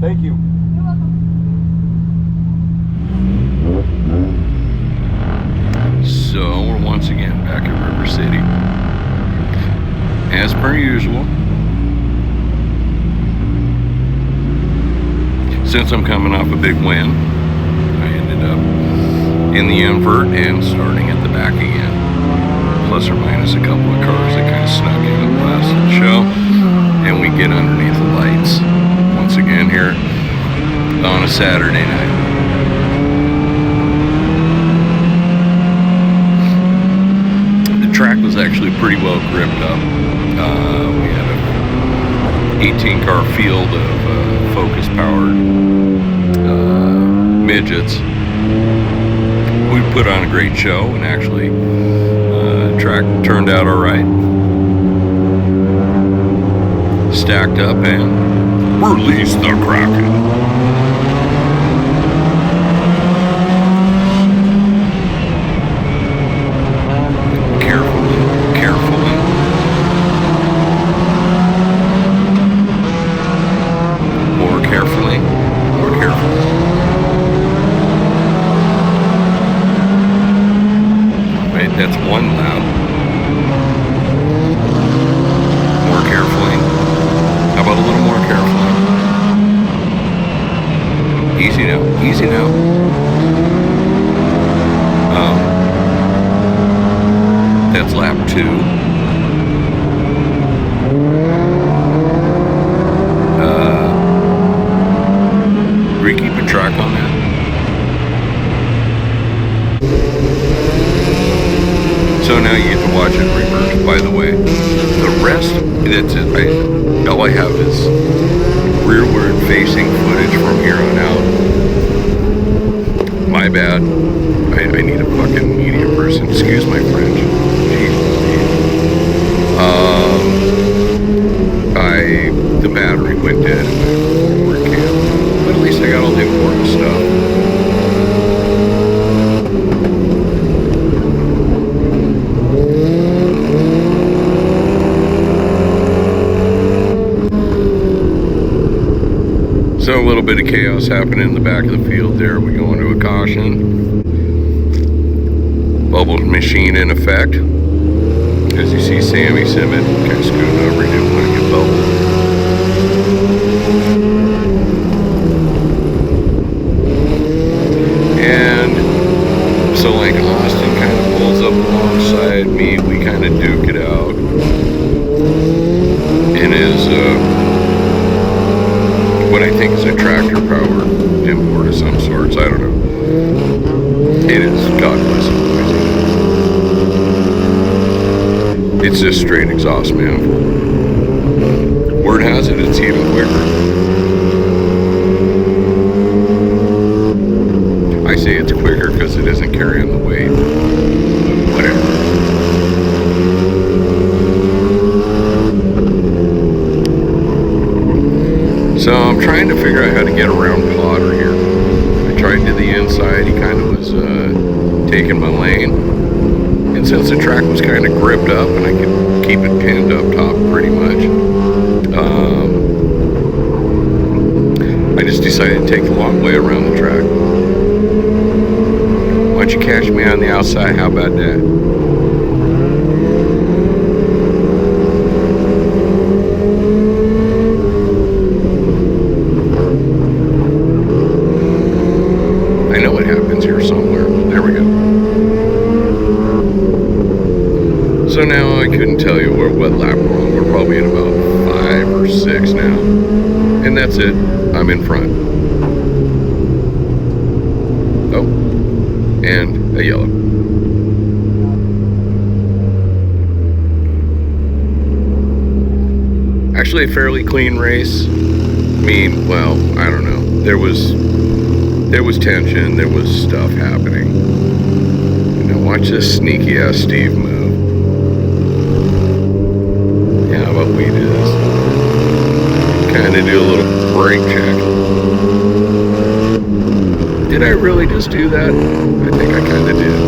Thank you. You're welcome. So we're once again back at River City. As per usual. Since I'm coming off a big win, I ended up in the invert and starting at the back again. Plus or minus a couple of cars that kind of snuck in at the last of the show. And we get underneath the lights once again here on a Saturday night. The track was actually pretty well gripped up. We had a 18 car field of Focus powered midgets. We put on a great show, and actually the track turned out alright. Stacked up and release the Kraken. Carefully. More carefully. Wait, that's one loud. More carefully. How about a little more carefully? Easy now. That's lap 2. Are we keeping track on that? So now you get to watch it in reverse. By the way, the rest, that's it. All I have is rearward facing footage from here on out. My bad. I need a fucking media person. Excuse my French. The battery went dead in my forward cam. But at least I got all the important stuff. So a little bit of chaos happening in the back of the field there. We go into a caution. Bubble machine in effect. As you see Sammy Simmet kind of scooting over, he didn't want to get bubbled. And so like Austin kind of pulls up alongside me. We kind of duke it out. And is what I think is a tractor powered import of some sorts. I don't know. It is, God bless it, noisy. It's just straight exhaust manifold. Word has it, it's even quicker. I say it's quicker because it isn't carrying the weight. Whatever. So I'm trying to figure out how to get around Potter here. I tried to the inside, he kind of was taking my lane. And since the track was kind of gripped up and I could keep it pinned up top pretty much, I just decided to take the long way around the track. Why don't you catch me on the outside? How about that? I know what happens here somewhere. There we go. So now I couldn't tell you what lap we're on. We're probably at about 5 or 6 now. And that's it. I'm in front. Oh. And a yellow. Actually a fairly clean race. I mean, well, I don't know. There was tension, there was stuff happening. Now watch this sneaky ass Steve move. Yeah, how about we do this? Kind of do a little brake check. Did I really just do that? I think I kind of did.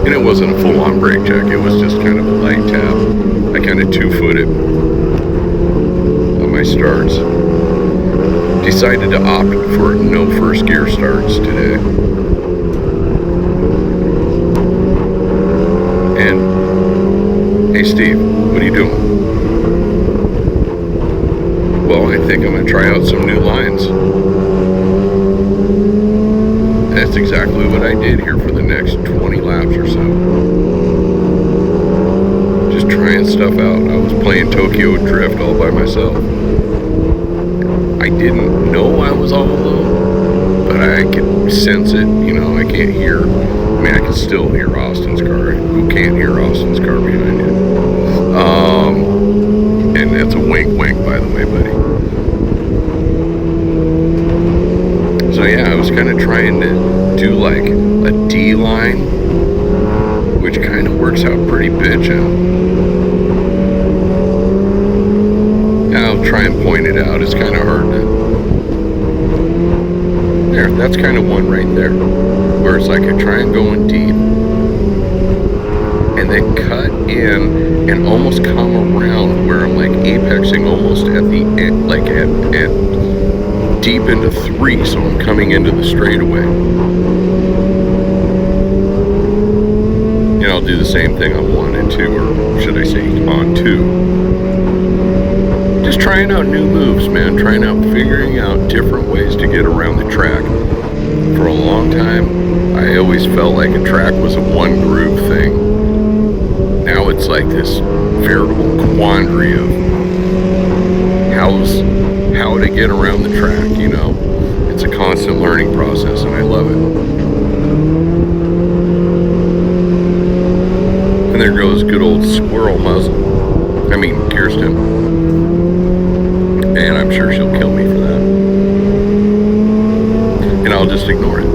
And it wasn't a full-on brake check. It was just kind of a light tap. I kind of 2-footed on my starts. Decided to opt for no first gear starts today. And, hey Steve, what are you doing? Well, I think I'm going to try out some new lines. That's exactly what I did here for the next 20 laps or so. Just trying stuff out. I was playing Tokyo Drift all by myself. I didn't know I was all alone, but I could sense it. You know, I can't hear. I mean, I can still hear Austin's car. Who can't hear Austin's car behind you? And that's a wink, by the way, buddy. So yeah, I was kind of trying to do like a D line, which kind of works out pretty bitchin'. I'll try and point it out. It's kind of hard to... There, that's kind of one right there. Where it's like I try and go in deep, and then cut in and almost come around where I'm like apexing almost at the end, like at deep into 3, so I'm coming into the straightaway. And I'll do the same thing on 1 and 2, or should I say on 2. Just trying out new moves, man. Figuring out different ways to get around the track. For a long time, I always felt like a track was a one groove thing. Now it's like this veritable quandary of how to get around the track, you know. It's a constant learning process, and I love it. And there goes good old squirrel muzzle. I mean, Kirsten. And I'm sure she'll kill me for that. And I'll just ignore it.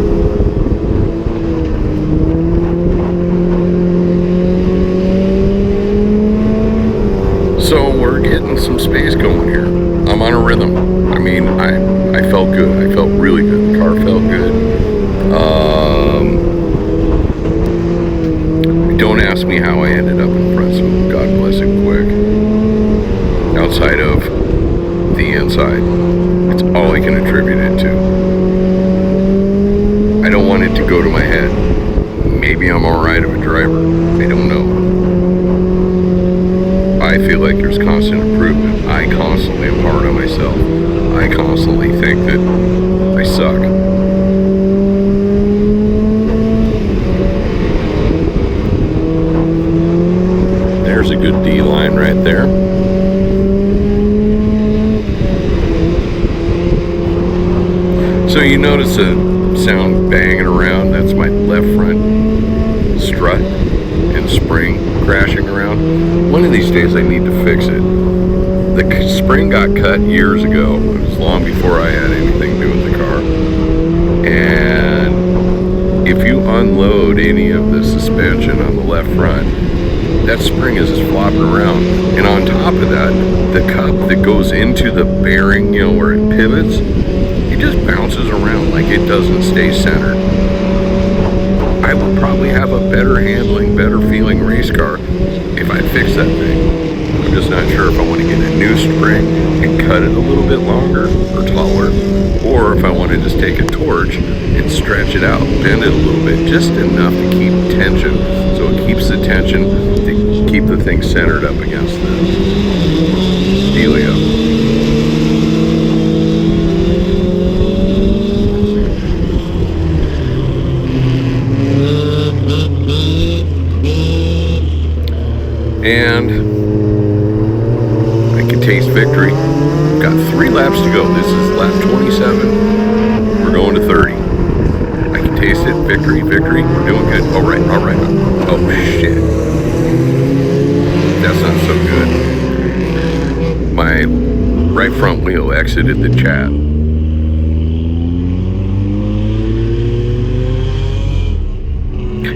So we're getting some space going here. I'm on a rhythm. I mean, I felt good. I felt really good. The car felt good. Don't ask me how I ended up in front, so God bless it quick. Outside of the inside. It's all I can attribute it to. I don't want it to go to my head. Maybe I'm alright of a driver. I don't know. I feel like there's constant improvement. I constantly am hard on myself. I constantly think that I suck. There's a good D line right there. So you notice a sound banging around. That's my left front strut and spring crashing around. One of these days I need to fix it. The spring got cut years ago. It was long before I had anything to do with the car. And if you unload any of the suspension on the left front, that spring is just flopping around. And on top of that, the cup that goes into the bearing, you know, where it pivots, it just bounces around like it doesn't stay centered. I would probably have a better handling, better feeling race car if I fixed that thing. I'm just not sure if I want to get a new spring and cut it a little bit longer or taller, or if I want to just take a torch and stretch it out, bend it a little bit, just enough to keep tension, so it keeps the tension to keep the thing centered up against the dealio. And I can taste victory. Got 3 laps to go. This is lap 27. We're going to 30. I can taste it. Victory. We're doing good. All right. Oh, shit. That's not so good. My right front wheel exited the chat.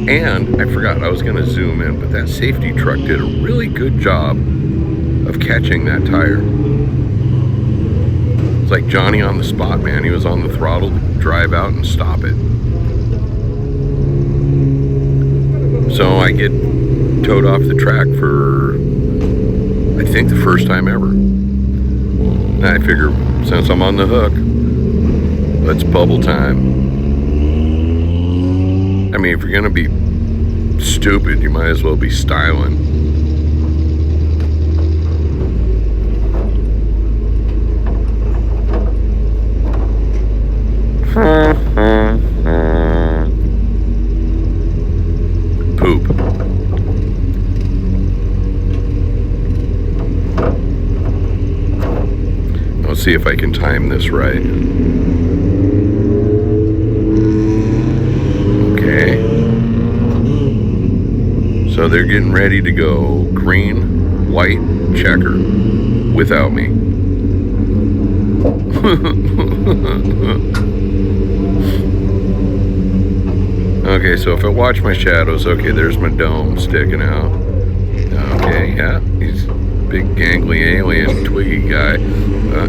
And I forgot, I was going to zoom in, but that safety truck did a really good job of catching that tire. It's like Johnny on the spot, man. He was on the throttle to drive out and stop it. So I get towed off the track for, I think, the first time ever. And I figure, since I'm on the hook, let's bubble time. I mean, if you're gonna be stupid, you might as well be styling. Poop. Let's see if I can time this right. Okay. So they're getting ready to go green, white, checker without me. Okay, so if I watch my shadows, okay, there's my dome sticking out. Okay, yeah, he's a big gangly alien twiggy guy.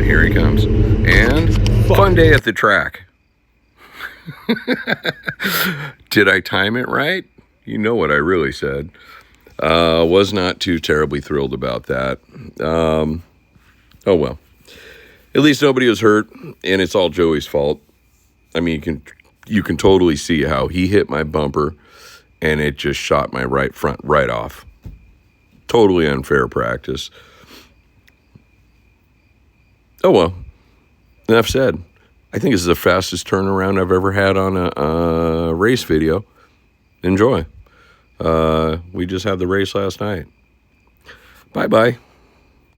Here he comes. And fun day at the track. Did I time it right? You know what I really said. Was not too terribly thrilled about that. Oh well. At least nobody was hurt, and it's all Joey's fault. I mean, you can totally see how he hit my bumper, and it just shot my right front right off. Totally unfair practice. Oh well. Enough said. I think this is the fastest turnaround I've ever had on a race video. Enjoy. We just had the race last night. Bye-bye.